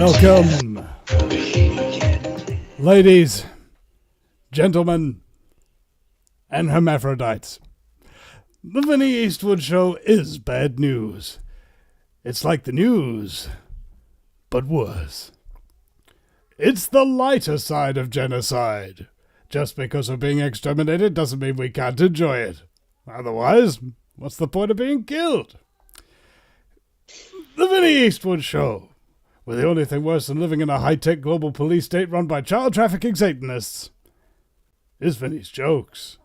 Welcome, ladies, gentlemen, and hermaphrodites. The Vinny Eastwood Show is bad news. It's like the news, but worse. It's the lighter side of genocide. Just because we're being exterminated doesn't mean we can't enjoy it. Otherwise, what's the point of being killed? The Vinny Eastwood Show, where the only thing worse than living in a high-tech global police state run by child trafficking Satanists is Vinny's jokes.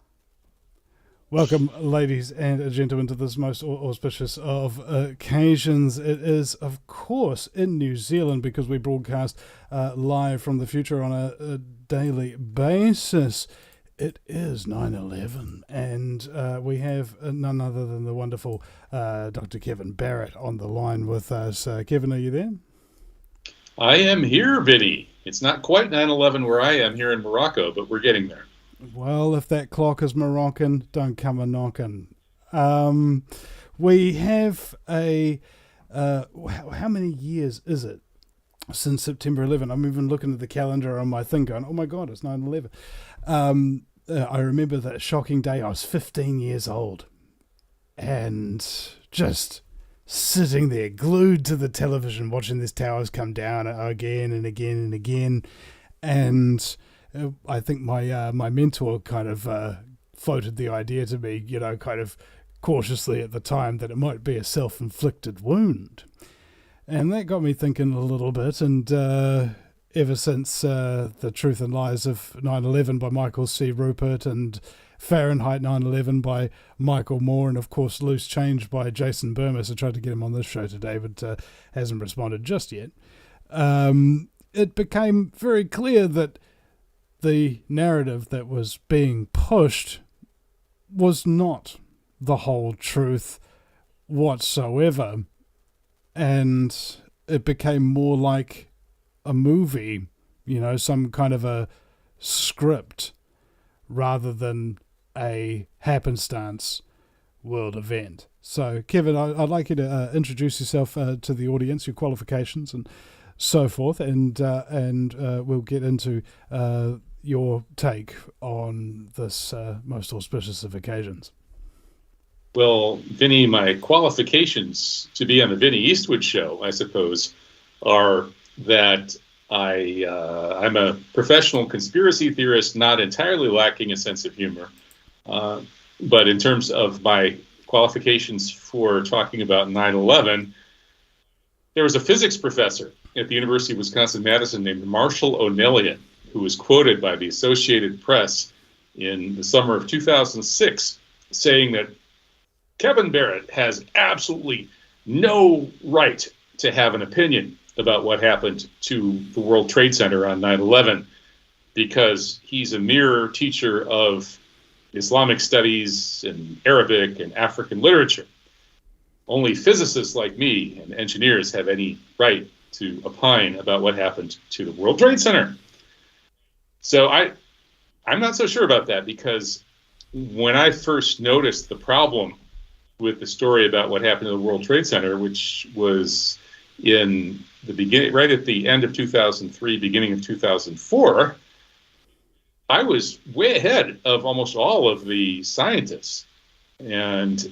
Welcome, ladies and gentlemen, to this most auspicious of occasions. It is, of course, in New Zealand because we broadcast live from the future on a daily basis. It is 9/11, and we have none other than the wonderful Dr. Kevin Barrett on the line with us. Kevin, are you there? I am here, Vinny. It's not quite 9/11 where I am here in Morocco, but we're getting there. Well, if that clock is Moroccan, don't come a-knockin'. We have a... how many years is it since September 11? I'm even looking at the calendar on my thing going, oh my God, it's 9/11. I remember that shocking day. I was 15 years old and just sitting there glued to the television watching these towers come down again and again and again. And I think my mentor kind of floated the idea to me, kind of cautiously at the time, that it might be a self-inflicted wound. And that got me thinking a little bit, and ever since The Truth and Lies of 9/11 by Michael C. Rupert and Fahrenheit 9/11 by Michael Moore, and of course Loose Change by Jason Burmis. I tried to get him on this show today, but hasn't responded just yet. It became very clear that the narrative that was being pushed was not the whole truth whatsoever. And it became more like a movie, some kind of a script rather than a happenstance world event. So, Kevin, I'd like you to introduce yourself to the audience, your qualifications and so forth, and we'll get into your take on this most auspicious of occasions. Well, Vinny, my qualifications to be on the Vinny Eastwood Show, I suppose, are that I'm a professional conspiracy theorist, not entirely lacking a sense of humor. But in terms of my qualifications for talking about 9/11, there was a physics professor at the University of Wisconsin-Madison named Marshall O'Neill, who was quoted by the Associated Press in the summer of 2006 saying that Kevin Barrett has absolutely no right to have an opinion about what happened to the World Trade Center on 9/11 because he's a mere teacher of Islamic studies and Arabic and African literature. Only physicists like me and engineers have any right to opine about what happened to the World Trade Center. So I'm not so sure about that, because when I first noticed the problem with the story about what happened to the World Trade Center, which was in the beginning, right at the end of 2003, beginning of 2004, I was way ahead of almost all of the scientists. And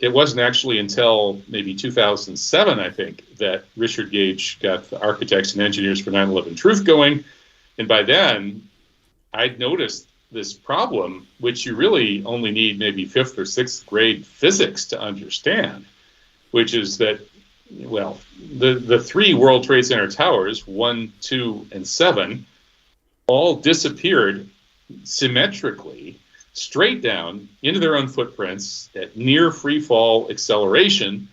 it wasn't actually until maybe 2007, I think, that Richard Gage got the Architects and Engineers for 9/11 Truth going. And by then, I'd noticed this problem, which you really only need maybe 5th or 6th grade physics to understand, which is that, well, the 3 World Trade Center towers, 1, 2, and 7, all disappeared symmetrically straight down into their own footprints at near free fall acceleration,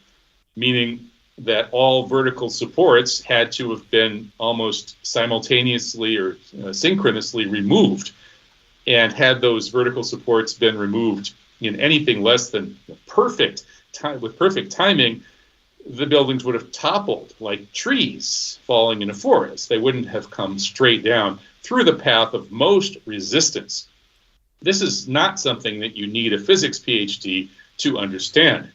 meaning that all vertical supports had to have been almost simultaneously or synchronously removed. And had those vertical supports been removed in anything less than perfect timing, the buildings would have toppled like trees falling in a forest. They wouldn't have come straight down through the path of most resistance. This is not something that you need a physics PhD to understand.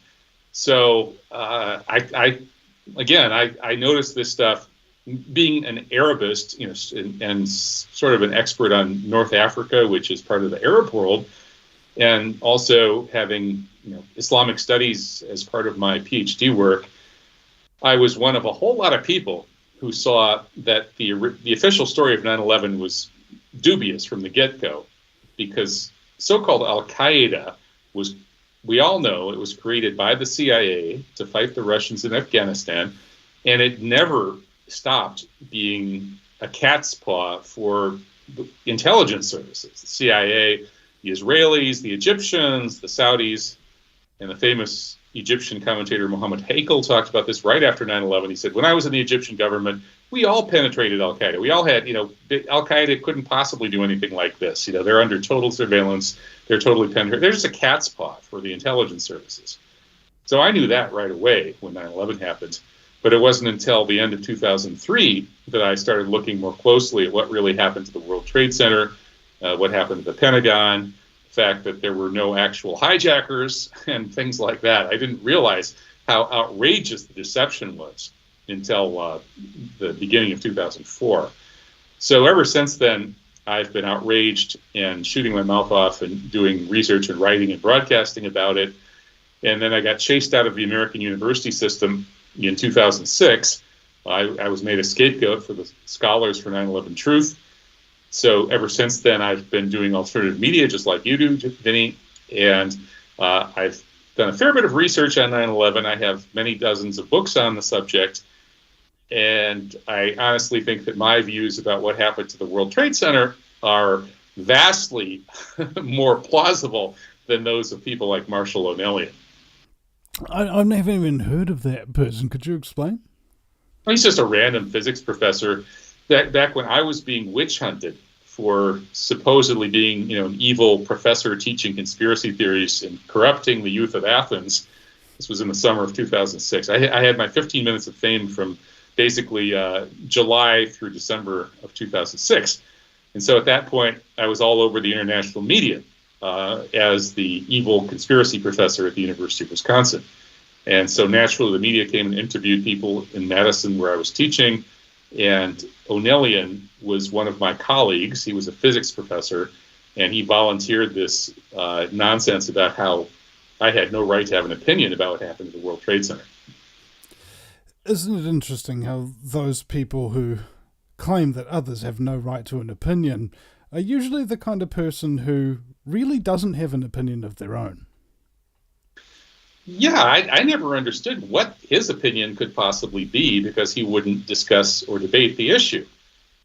So I noticed this stuff being an Arabist, and sort of an expert on North Africa, which is part of the Arab world, and also having Islamic studies as part of my PhD work, I was one of a whole lot of people who saw that the official story of 9/11 was dubious from the get-go, because so-called Al-Qaeda was, we all know, it was created by the CIA to fight the Russians in Afghanistan, and it never stopped being a cat's paw for the intelligence services, the CIA, the Israelis, the Egyptians, the Saudis, and the famous Egyptian commentator Mohammed Hakel talked about this right after 9/11. He said, when I was in the Egyptian government, we all penetrated Al-Qaeda. We all had, Al-Qaeda couldn't possibly do anything like this. They're under total surveillance. They're totally penetrated. They're just a cat's paw for the intelligence services. So I knew that right away when 9/11 happened. But it wasn't until the end of 2003 that I started looking more closely at what really happened to the World Trade Center, what happened to the Pentagon, the fact that there were no actual hijackers and things like that. I didn't realize how outrageous the deception was until the beginning of 2004. So ever since then, I've been outraged and shooting my mouth off and doing research and writing and broadcasting about it. And then I got chased out of the American university system in 2006. I was made a scapegoat for the Scholars for 9/11 Truth. So ever since then, I've been doing alternative media just like you do, Vinny. And I've done a fair bit of research on 9/11. I have many dozens of books on the subject. And I honestly think that my views about what happened to the World Trade Center are vastly more plausible than those of people like Marshall O'Neill. I've never even heard of that person. Could you explain? He's just a random physics professor. Back when I was being witch hunted for supposedly being, an evil professor teaching conspiracy theories and corrupting the youth of Athens, this was in the summer of 2006. I had my 15 minutes of fame from basically July through December of 2006. And so at that point, I was all over the international media as the evil conspiracy professor at the University of Wisconsin. And so naturally, the media came and interviewed people in Madison where I was teaching. And O'Neill was one of my colleagues. He was a physics professor, and he volunteered this nonsense about how I had no right to have an opinion about what happened at the World Trade Center. Isn't it interesting how those people who claim that others have no right to an opinion are usually the kind of person who really doesn't have an opinion of their own? Yeah, I never understood what his opinion could possibly be, because he wouldn't discuss or debate the issue.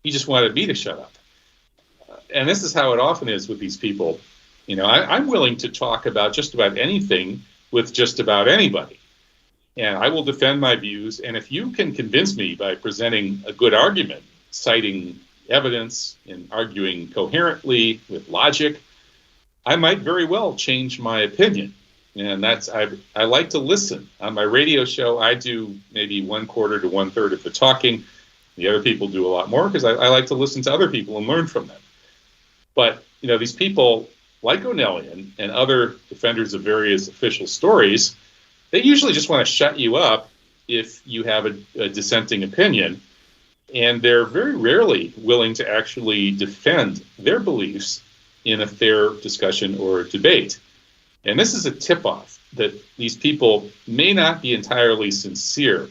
He just wanted me to shut up. And this is how it often is with these people. I'm willing to talk about just about anything with just about anybody. And I will defend my views. And if you can convince me by presenting a good argument, citing evidence and arguing coherently with logic, I might very well change my opinion. And I like to listen. On my radio show, I do maybe 1/4 to 1/3 of the talking. The other people do a lot more, because I like to listen to other people and learn from them. But, these people like O'Neill and other defenders of various official stories, they usually just want to shut you up if you have a dissenting opinion. And they're very rarely willing to actually defend their beliefs in a fair discussion or debate. And this is a tip-off that these people may not be entirely sincere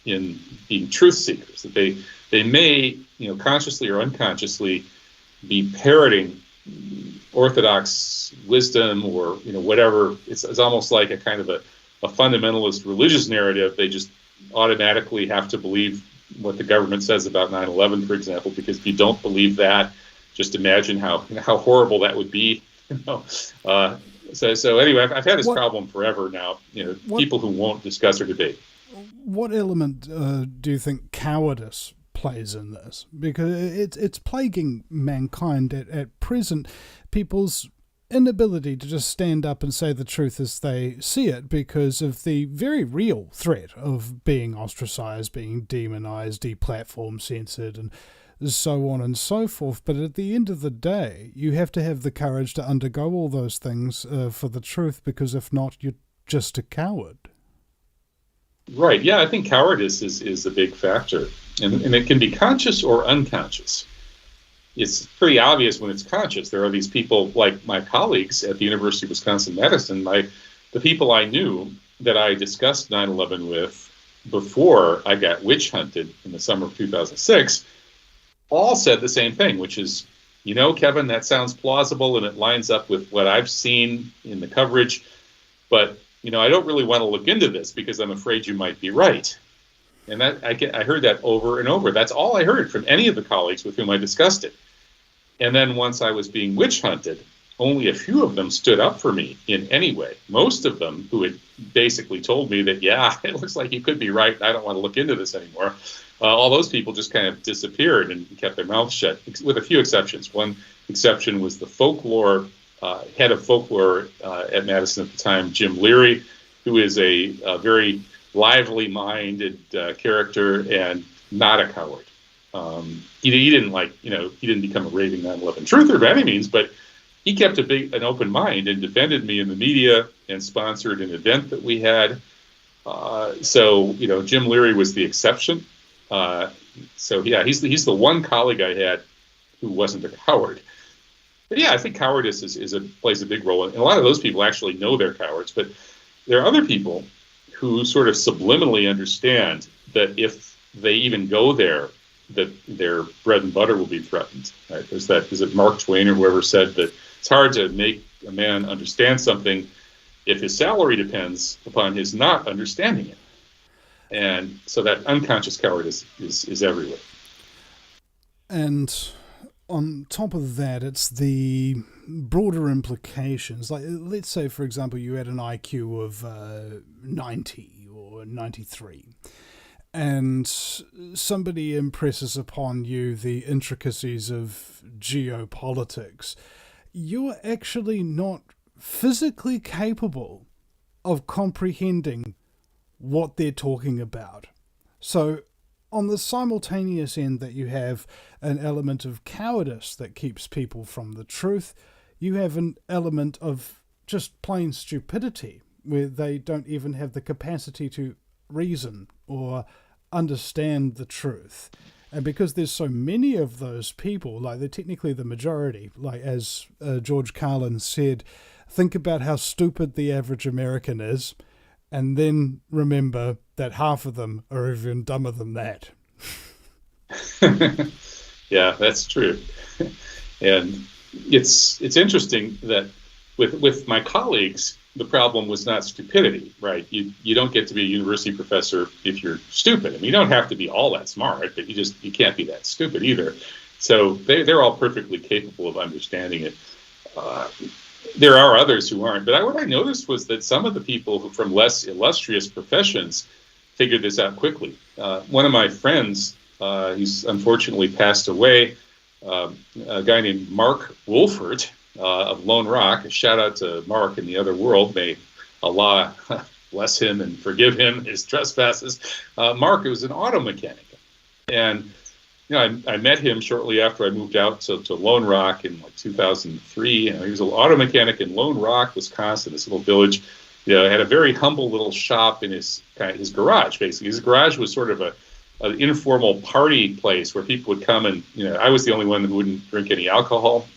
in being truth seekers, that they may, consciously or unconsciously be parroting orthodox wisdom or, whatever. It's almost like a kind of a fundamentalist religious narrative. They just automatically have to believe what the government says about 9/11, for example, because if you don't believe that, just imagine how horrible that would be. So anyway, I've had this problem forever now. People who won't discuss or debate. What element do you think cowardice plays in this? Because it's plaguing mankind at present. People's inability to just stand up and say the truth as they see it, because of the very real threat of being ostracized, being demonized, deplatformed, censored, and so on and so forth. But at the end of the day, you have to have the courage to undergo all those things for the truth, because if not, you're just a coward. Right. Yeah, I think cowardice is a big factor. And it can be conscious or unconscious. It's pretty obvious when it's conscious. There are these people like my colleagues at the University of Wisconsin-Madison, the people I knew that I discussed 9/11 with before I got witch hunted in the summer of 2006, all said the same thing, which is, Kevin, that sounds plausible and it lines up with what I've seen in the coverage, but I don't really want to look into this because I'm afraid you might be right. And that I heard that over and over. That's all I heard from any of the colleagues with whom I discussed it. And then once I was being witch hunted, only a few of them stood up for me in any way. Most of them who had basically told me that, yeah, it looks like you could be right. I don't want to look into this anymore. All those people just kind of disappeared and kept their mouths shut, with a few exceptions. One exception was the folklore head of folklore at Madison at the time, Jim Leary, who is a very lively-minded character and not a coward. He didn't become a raving 9/11 truther by any means, but he kept an open mind and defended me in the media and sponsored an event that we had. So Jim Leary was the exception. He's the one colleague I had who wasn't a coward. But yeah, I think cowardice plays a big role. And a lot of those people actually know they're cowards, but there are other people who sort of subliminally understand that if they even go there, that their bread and butter will be threatened. Right? Is it Mark Twain or whoever said that it's hard to make a man understand something if his salary depends upon his not understanding it. And so that unconscious cowardice is everywhere. And on top of that, it's the broader implications. Like, let's say, for example, you had an IQ of 90 or 93, and somebody impresses upon you the intricacies of geopolitics. You're actually not physically capable of comprehending what they're talking about. So on the simultaneous end that you have an element of cowardice that keeps people from the truth, you have an element of just plain stupidity where they don't even have the capacity to reason or understand the truth. And because there's so many of those people, like they're technically the majority, like as George Carlin said, think about how stupid the average American is, and then remember that half of them are even dumber than that. Yeah, that's true. And it's interesting that with my colleagues, the problem was not stupidity, right? You don't get to be a university professor if you're stupid. I mean, you don't have to be all that smart, but you can't be that stupid either. So they're all perfectly capable of understanding it. There are others who aren't. But what I noticed was that some of the people who from less illustrious professions figured this out quickly. One of my friends, he's unfortunately passed away, a guy named Mark Wolfert of Lone Rock. A shout out to Mark in the other world. May Allah bless him and forgive him his trespasses. Mark was an auto mechanic. And I met him shortly after I moved out to Lone Rock in like 2003. He was an auto mechanic in Lone Rock, Wisconsin, this little village. Had a very humble little shop in his garage, basically. His garage was sort of an informal party place where people would come and, I was the only one who wouldn't drink any alcohol,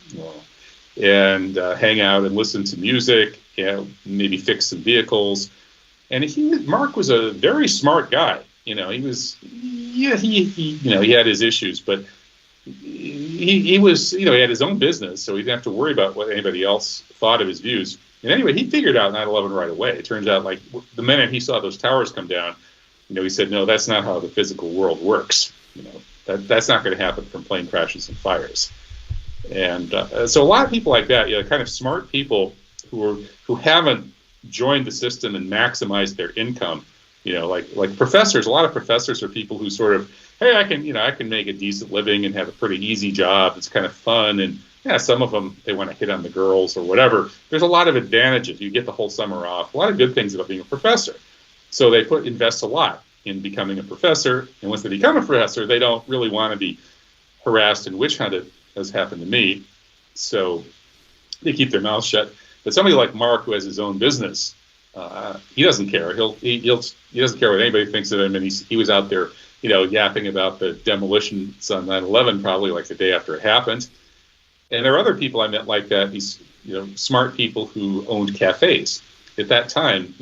and hang out and listen to music, maybe fix some vehicles. And Mark was a very smart guy. He had his issues, but he was, he had his own business, so he didn't have to worry about what anybody else thought of his views. And anyway, he figured out 9/11 right away. It turns out, like, the minute he saw those towers come down, he said, no, that's not how the physical world works. That's not going to happen from plane crashes and fires. And so a lot of people like that, kind of smart people who haven't joined the system and maximized their income. Like professors. A lot of professors are people who sort of, hey, I can make a decent living and have a pretty easy job. It's kind of fun. And some of them, they want to hit on the girls or whatever. There's a lot of advantages. You get the whole summer off. A lot of good things about being a professor. So they invest a lot in becoming a professor. And once they become a professor, they don't really want to be harassed and witch hunted, as happened to me. So they keep their mouths shut. But somebody like Mark, who has his own business, he doesn't care. He doesn't care what anybody thinks of him, and he was out there, yapping about the demolitions on 9/11 probably like the day after it happened. And there are other people I met like that. These smart people who owned cafes at that time.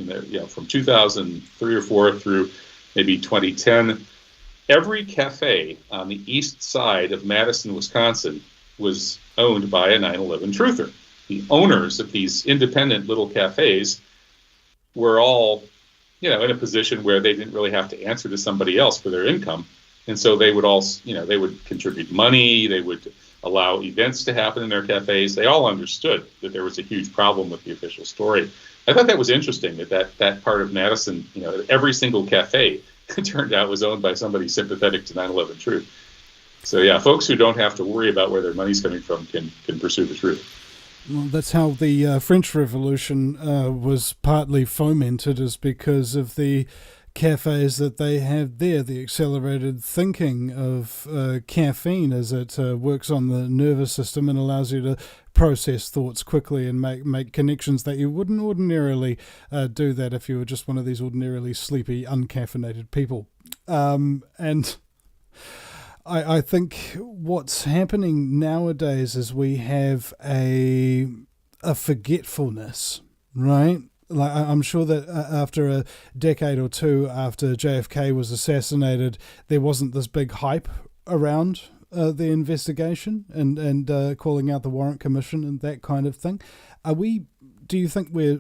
From 2003 or 4 through maybe 2010, every cafe on the east side of Madison, Wisconsin, was owned by a 9/11 truther. The owners of these independent little cafes were all, in a position where they didn't really have to answer to somebody else for their income. And so they would all, they would contribute money, they would allow events to happen in their cafes. They all understood that there was a huge problem with the official story. I thought that was interesting that part of Madison, every single cafe turned out was owned by somebody sympathetic to 9/11 truth. So yeah, folks who don't have to worry about where their money's coming from can pursue the truth. Well, that's how the French Revolution was partly fomented, is because of the cafes that they have there, the accelerated thinking of caffeine as it works on the nervous system and allows you to process thoughts quickly and make connections that you wouldn't ordinarily do that if you were just one of these ordinarily sleepy, uncaffeinated people. And I think what's happening nowadays is we have a forgetfulness, right? Like, I'm sure that after a decade or two after JFK was assassinated, there wasn't this big hype around the investigation and calling out the Warrant Commission and that kind of thing. Do you think we're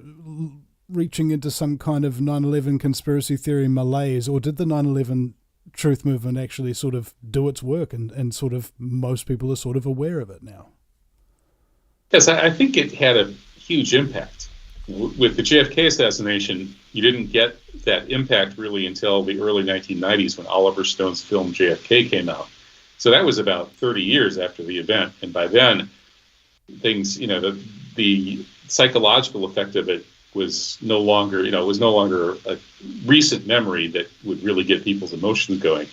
reaching into some kind of 9/11 conspiracy theory malaise, or did the 9/11 truth movement actually sort of do its work and sort of most people are sort of aware of it now? Yes, I think it had a huge impact. With the JFK assassination, you didn't get that impact really until the early 1990s when Oliver Stone's film JFK came out. So that was about 30 years after the event. And by then, things, the psychological effect of it was no longer, a recent memory that would really get people's emotions going.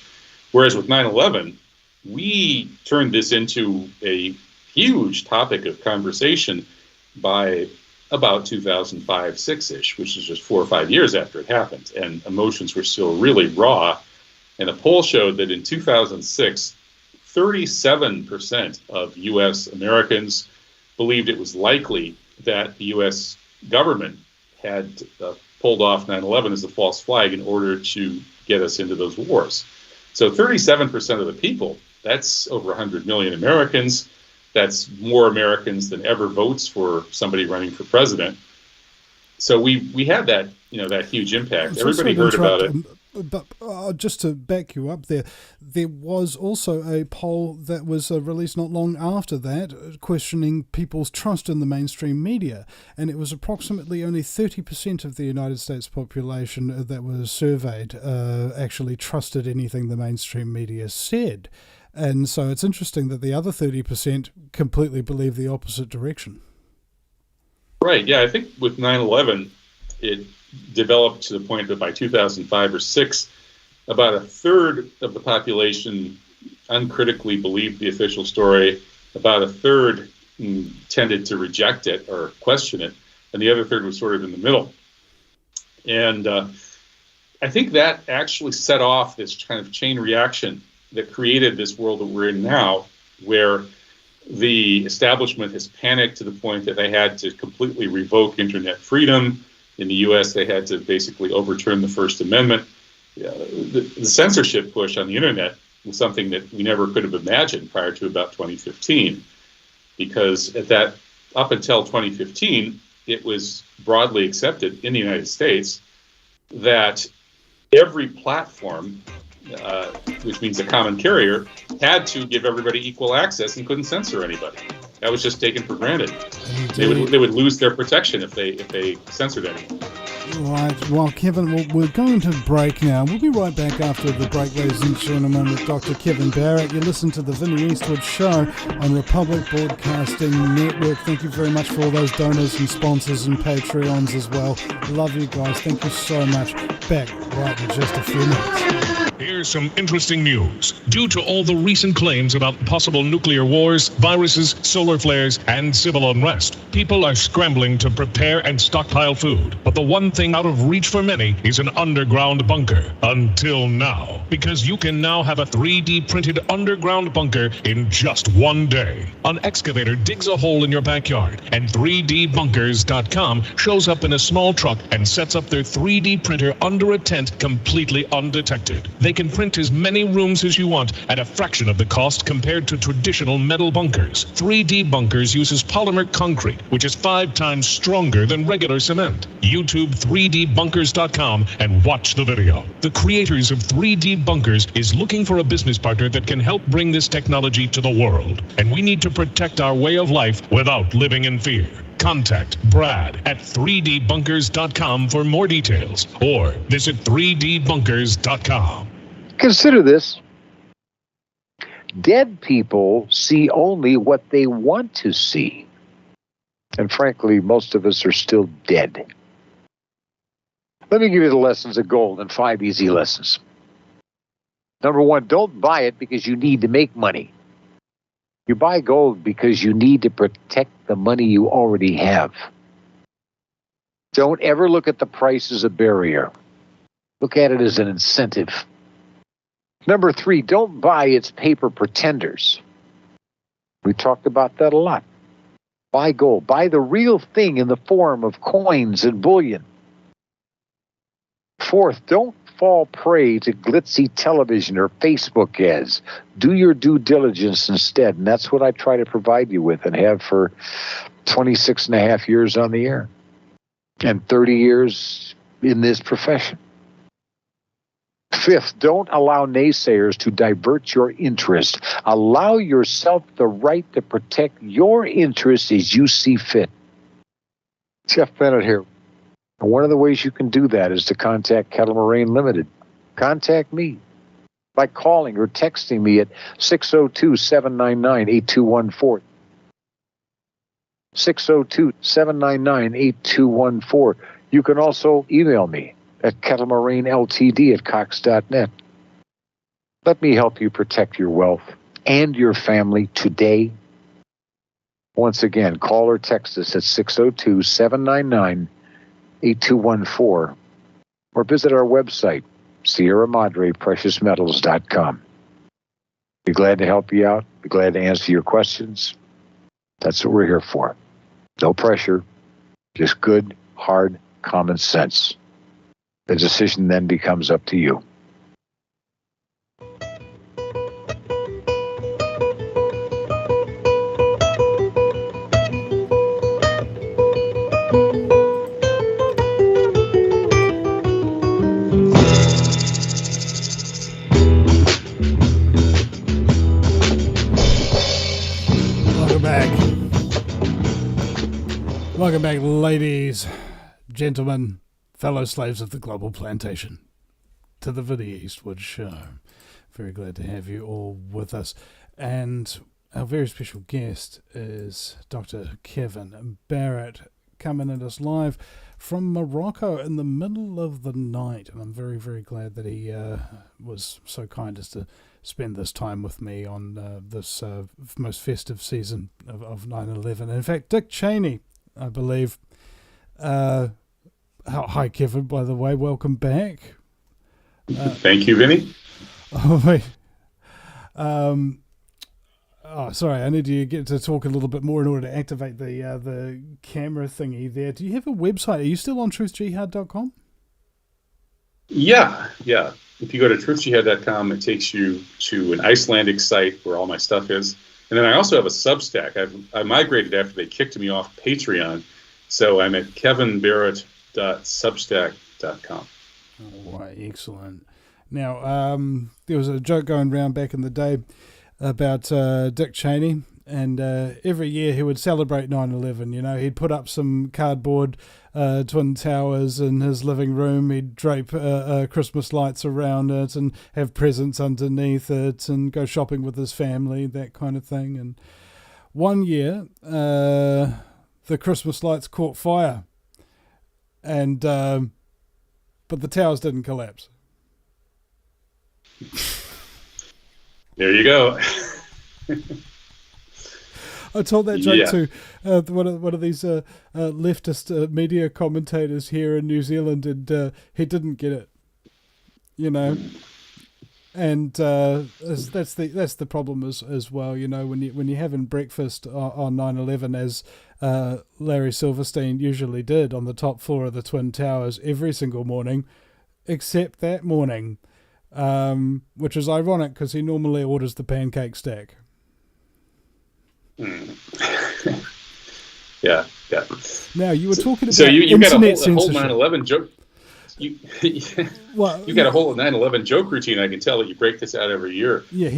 Whereas with 9/11, we turned this into a huge topic of conversation by about 2005-6-ish, which is just 4 or 5 years after it happened. And emotions were still really raw. And a poll showed that in 2006, 37% of U.S. Americans believed it was likely that the U.S. government had pulled off 9/11 as a false flag in order to get us into those wars. So 37% of the people, that's over 100 million Americans. That's more Americans than ever votes for somebody running for president. So we had that, that huge impact. Everybody heard about it. But just to back you up there was also a poll that was released not long after that questioning people's trust in the mainstream media. And it was approximately only 30% of the United States population that was surveyed actually trusted anything the mainstream media said. And so it's interesting that the other 30% completely believe the opposite direction. Right. Yeah, I think with 9/11, it developed to the point that by 2005 or 6, about a third of the population uncritically believed the official story. About a third tended to reject it or question it, and the other third was sort of in the middle. And I think that actually set off this kind of chain reaction that created this world that we're in now, where the establishment has panicked to the point that they had to completely revoke internet freedom. In the U.S., they had to basically overturn the First Amendment. The censorship push on the internet was something that we never could have imagined prior to about 2015, because up until 2015, it was broadly accepted in the United States that every platform, which means a common carrier, had to give everybody equal access and couldn't censor anybody. That was just taken for granted. They would lose their protection if they censored anyone. Right. Well, Kevin, we're going to break now. We'll be right back after the break, ladies and gentlemen, with Dr. Kevin Barrett. You listen to the Vinny Eastwood Show on Republic Broadcasting Network. Thank you very much for all those donors and sponsors and Patreons as well. Love you guys. Thank you so much. Back right in just a few minutes. Here's some interesting news. Due to all the recent claims about possible nuclear wars, viruses, solar flares, and civil unrest, people are scrambling to prepare and stockpile food. But the one thing out of reach for many is an underground bunker. Until now. Because you can now have a 3D printed underground bunker in just one day. An excavator digs a hole in your backyard, and 3dbunkers.com shows up in a small truck and sets up their 3D printer under a tent completely undetected. They can print as many rooms as you want at a fraction of the cost compared to traditional metal bunkers. 3D Bunkers uses polymer concrete, which is 5 times stronger than regular cement. YouTube 3dbunkers.com and watch the video. The creators of 3D Bunkers is looking for a business partner that can help bring this technology to the world. And we need to protect our way of life without living in fear. Contact Brad at 3dbunkers.com for more details, or visit 3dbunkers.com. Consider this. Dead people see only what they want to see. And frankly, most of us are still dead. Let me give you the lessons of gold in 5 easy lessons. Number 1, don't buy it because you need to make money. You buy gold because you need to protect the money you already have. Don't ever look at the price as a barrier. Look at it as an incentive. Number 3, don't buy its paper pretenders. We talked about that a lot. Buy gold. Buy the real thing in the form of coins and bullion. 4th, don't fall prey to glitzy television or Facebook ads. Do your due diligence instead, and that's what I try to provide you with and have for 26 and a half years on the air and 30 years in this profession. 5th, don't allow naysayers to divert your interest. Allow yourself the right to protect your interests as you see fit. Jeff Bennett here. And one of the ways you can do that is to contact Kettle Moraine Limited. Contact me by calling or texting me at 602-799-8214. 602-799-8214. You can also email me at kettlemaraineltd@cox.net. Let me help you protect your wealth and your family today. Once again, call or text us at 602-799-8214 or visit our website, SierraMadrePreciousMetals.com. Be glad to help you out. Be glad to answer your questions. That's what we're here for. No pressure, just good, hard, common sense. The decision then becomes up to you. Welcome back, ladies, gentlemen, fellow slaves of the global plantation, to the Vinny Eastwood Show. Very glad to have you all with us. And our very special guest is Dr. Kevin Barrett, coming at us live from Morocco in the middle of the night. And I'm very, very glad that he was so kind as to spend this time with me on this most festive season of 9/11. In fact, Dick Cheney, I believe. Hi, Kevin, by the way. Welcome back. Thank you, Vinny. Oh, wait. Sorry, I need to get to talk a little bit more in order to activate the camera thingy there. Do you have a website? Are you still on truthjihad.com? Yeah. If you go to truthjihad.com, it takes you to an Icelandic site where all my stuff is. And then I also have a Substack. I migrated after they kicked me off Patreon. So I'm at kevinbarrett.substack.com. All right, excellent. Now, there was a joke going around back in the day about Dick Cheney, and every year he would celebrate 9/11. You know, he'd put up some cardboard twin towers in his living room. He'd drape Christmas lights around it and have presents underneath it and go shopping with his family, that kind of thing. And one year, the Christmas lights caught fire, and but the towers didn't collapse. There you go. I told that joke to one of these leftist media commentators here in New Zealand, and he didn't get it. You know, and that's the problem as well. You know, when you're having breakfast on 9/11, as Larry Silverstein usually did on the top floor of the Twin Towers every single morning, except that morning, which is ironic because he normally orders the pancake stack. Yeah. Now you were talking about you got a whole censorship. 9/11 joke. You got a whole 9/11 joke routine. I can tell that you break this out every year. Yeah,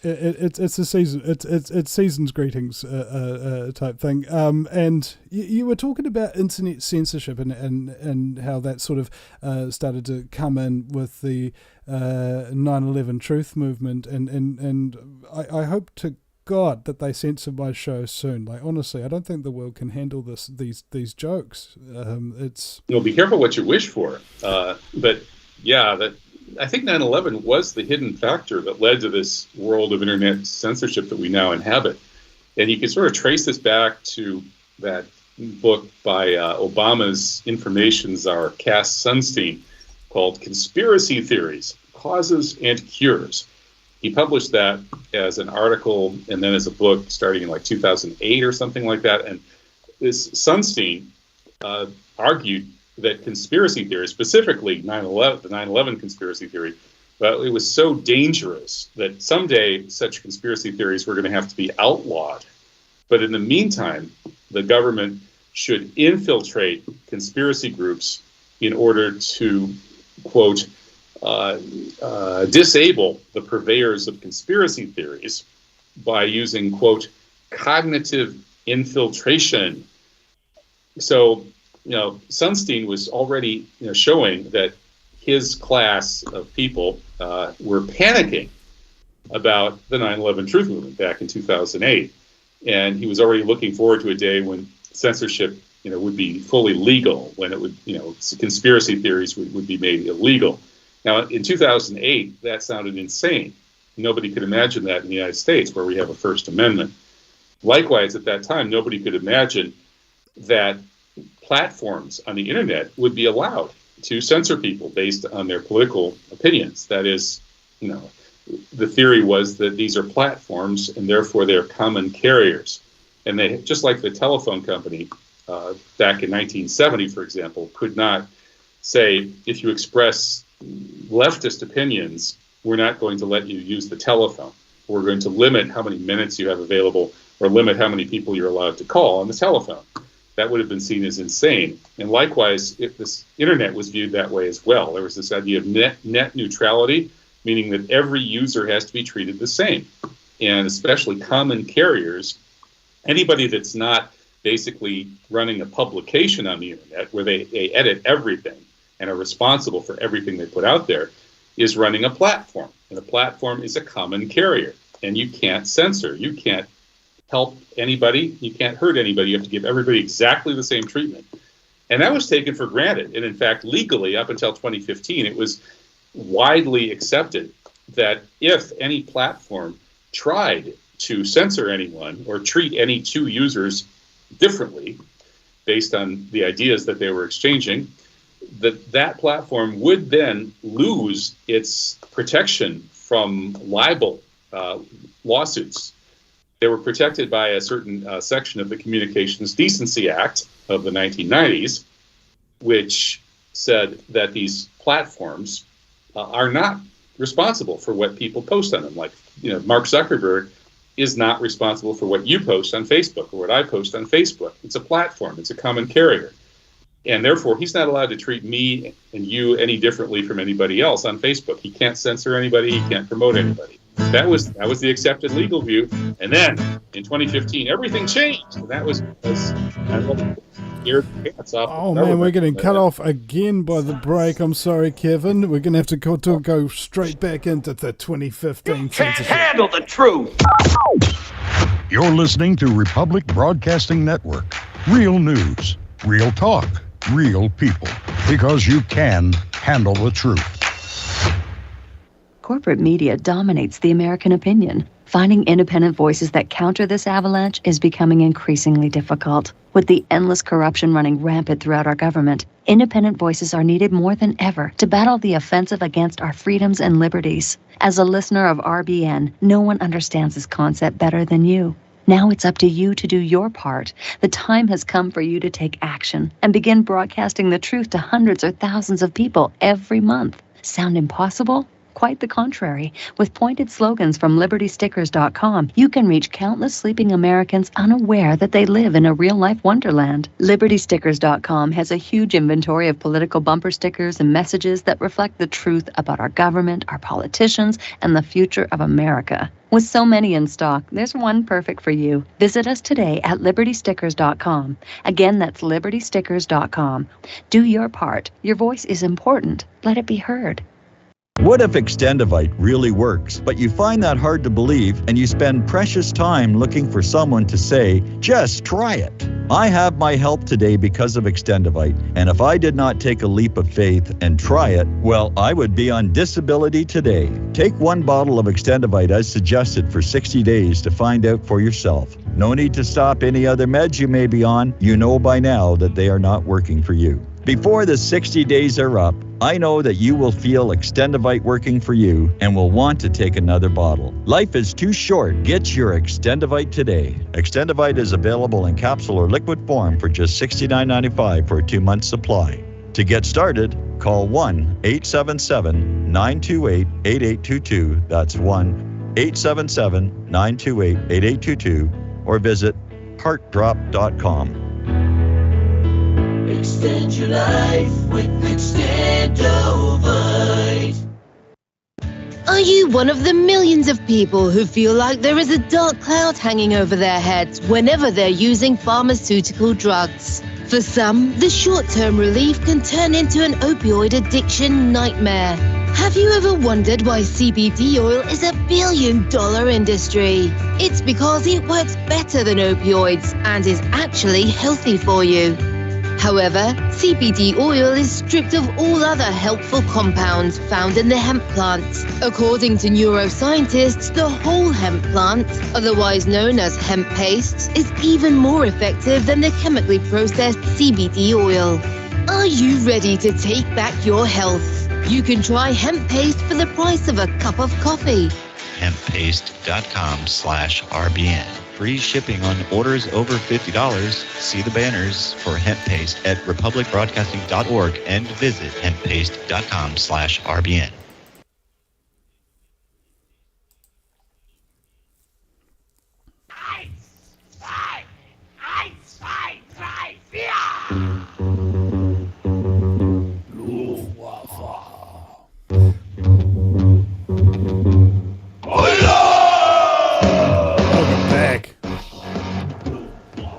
it's a season. It's season's greetings type thing. And you were talking about internet censorship and how that sort of started to come in with the 9/11 truth movement. And I hope to God that they censor my show soon. Like, honestly, I don't think the world can handle these jokes. Be careful what you wish for. But yeah, I think 9/11 was the hidden factor that led to this world of internet censorship that we now inhabit. And you can sort of trace this back to that book by Obama's information czar, Cass Sunstein, called Conspiracy Theories, Causes and Cures. He published that as an article and then as a book starting in like 2008 or something like that. And this Sunstein argued that conspiracy theory, specifically the 9/11 conspiracy theory, it was so dangerous that someday such conspiracy theories were going to have to be outlawed. But in the meantime, the government should infiltrate conspiracy groups in order to, quote, disable the purveyors of conspiracy theories by using, quote, cognitive infiltration. So, Sunstein was already showing that his class of people were panicking about the 9/11 truth movement back in 2008. And he was already looking forward to a day when censorship would be fully legal, when it would, conspiracy theories would be made illegal. Now, in 2008, that sounded insane. Nobody could imagine that in the United States, where we have a First Amendment. Likewise, at that time, nobody could imagine that platforms on the internet would be allowed to censor people based on their political opinions. That is, the theory was that these are platforms and therefore they're common carriers. And they, just like the telephone company back in 1970, for example, could not say, if you express leftist opinions, we're not going to let you use the telephone. We're going to limit how many minutes you have available or limit how many people you're allowed to call on the telephone. That would have been seen as insane. And likewise, this internet was viewed that way as well. There was this idea of net neutrality, meaning that every user has to be treated the same. And especially common carriers, anybody that's not basically running a publication on the internet where they edit everything and are responsible for everything they put out there, is running a platform. And a platform is a common carrier. And you can't censor. You can't help anybody. You can't hurt anybody. You have to give everybody exactly the same treatment. And that was taken for granted. And in fact, legally, up until 2015, it was widely accepted that if any platform tried to censor anyone or treat any two users differently based on the ideas that they were exchanging, that platform would then lose its protection from libel lawsuits. They were protected by a certain section of the Communications Decency Act of the 1990s, which said that these platforms are not responsible for what people post on them. Like, Mark Zuckerberg is not responsible for what you post on Facebook or what I post on Facebook. It's a platform. It's a common carrier. And therefore, he's not allowed to treat me and you any differently from anybody else on Facebook. He can't censor anybody. He can't promote anybody. That was the accepted legal view. And then in 2015, everything changed. And that was because we're getting cut off again by the break. I'm sorry, Kevin. We're going to have to go straight back into the 2015 censorship. Handle the truth. You're listening to Republic Broadcasting Network. Real news, real talk, real people. Because you can handle the truth. Corporate media dominates the American opinion. Finding independent voices that counter this avalanche is becoming increasingly difficult. With the endless corruption running rampant throughout our government, independent voices are needed more than ever to battle the offensive against our freedoms and liberties. As a listener of RBN, no one understands this concept better than you. Now it's up to you to do your part. The time has come for you to take action and begin broadcasting the truth to hundreds or thousands of people every month. Sound impossible? Quite the contrary. With pointed slogans from LibertyStickers.com, you can reach countless sleeping Americans unaware that they live in a real-life wonderland. LibertyStickers.com has a huge inventory of political bumper stickers and messages that reflect the truth about our government, our politicians, and the future of America. With so many in stock, there's one perfect for you. Visit us today at LibertyStickers.com. Again, that's LibertyStickers.com. Do your part. Your voice is important. Let it be heard. What if Extendivite really works, but you find that hard to believe and you spend precious time looking for someone to say, just try it? I have my help today because of Extendivite, and if I did not take a leap of faith and try it, well, I would be on disability today. Take one bottle of Extendivite as suggested for 60 days to find out for yourself. No need to stop any other meds you may be on. You know by now that they are not working for you. Before the 60 days are up, I know that you will feel Extendivite working for you and will want to take another bottle. Life is too short. Get your Extendivite today. Extendivite is available in capsule or liquid form for just $69.95 for a 2-month supply. To get started, call 1-877-928-8822. That's 1-877-928-8822 or visit heartdrop.com. Extend your life with Extendovite. Are you one of the millions of people who feel like there is a dark cloud hanging over their heads whenever they're using pharmaceutical drugs? For some, the short-term relief can turn into an opioid addiction nightmare. Have you ever wondered why CBD oil is a billion-dollar industry? It's because it works better than opioids and is actually healthy for you. However, CBD oil is stripped of all other helpful compounds found in the hemp plant. According to neuroscientists, the whole hemp plant, otherwise known as hemp paste, is even more effective than the chemically processed CBD oil. Are you ready to take back your health? You can try hemp paste for the price of a cup of coffee. Hemppaste.com/RBN. Free shipping on orders over $50. See the banners for hemp paste at republicbroadcasting.org and visit hemppaste.com/RBN.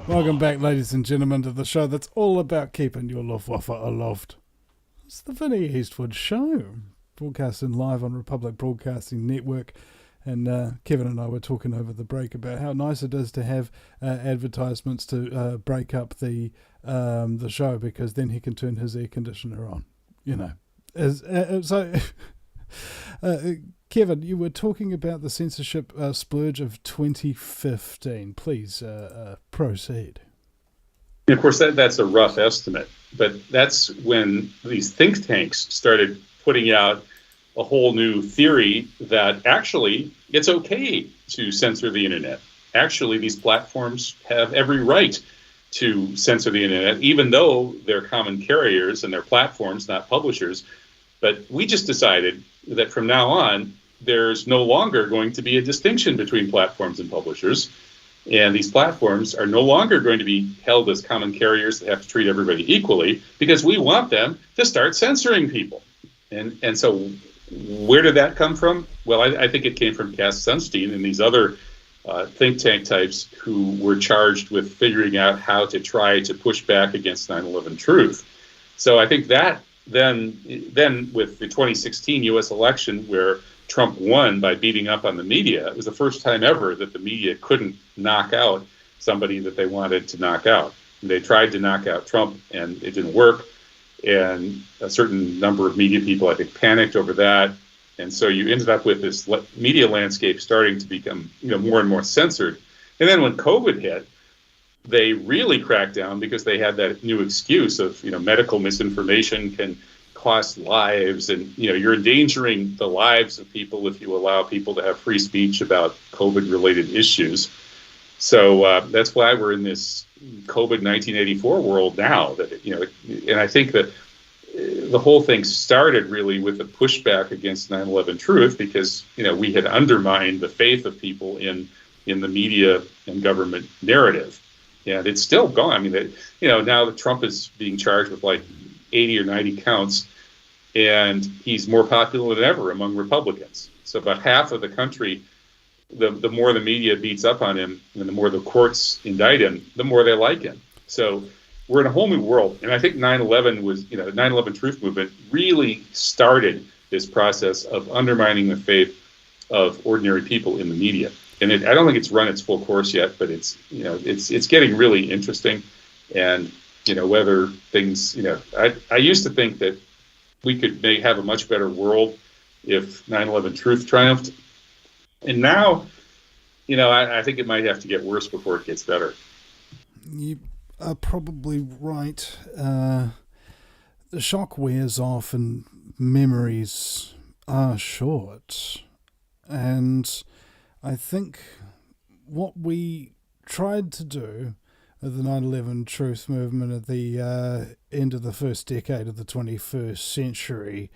Welcome back, ladies and gentlemen, to the show that's all about keeping your Luftwaffe aloft. It's the Vinny Eastwood Show, broadcasting live on Republic Broadcasting Network. And Kevin and I were talking over the break about how nice it is to have advertisements to break up the show, because then he can turn his air conditioner on. You know, Kevin, you were talking about the censorship splurge of 2015. Please proceed. Of course, that's a rough estimate, but that's when these think tanks started putting out a whole new theory that actually it's okay to censor the internet. Actually, these platforms have every right to censor the internet, even though they're common carriers and they're platforms, not publishers. But we just decided that from now on, there's no longer going to be a distinction between platforms and publishers. And these platforms are no longer going to be held as common carriers that have to treat everybody equally, because we want them to start censoring people. And so where did that come from? Well, I think it came from Cass Sunstein and these other think tank types who were charged with figuring out how to try to push back against 9/11 truth. So I think that then with the 2016 U.S. election, where Trump won by beating up on the media, it was the first time ever that the media couldn't knock out somebody that they wanted to knock out. And they tried to knock out Trump, and it didn't work. And a certain number of media people, I think, panicked over that. And so you ended up with this media landscape starting to become, more and more censored. And then when COVID hit, they really cracked down because they had that new excuse of, medical misinformation can cost lives, and you're endangering the lives of people if you allow people to have free speech about COVID-related issues. So that's why we're in this COVID 1984 world now. That and I think that the whole thing started really with a pushback against 9/11 truth, because we had undermined the faith of people in the media and government narrative, and it's still gone. I mean, now that Trump is being charged with like 80 or 90 counts, and he's more popular than ever among Republicans. So about half of the country, the more the media beats up on him and the more the courts indict him, the more they like him. So we're in a whole new world. And I think 9/11 was, the 9/11 truth movement really started this process of undermining the faith of ordinary people in the media. And I don't think it's run its full course yet, but it's getting really interesting. And whether things, I used to think that we could have a much better world if 9/11 truth triumphed. And now, I think it might have to get worse before it gets better. You are probably right. The shock wears off and memories are short. And I think what we tried to do with the 9/11 truth movement at the end of the first decade of the 21st century,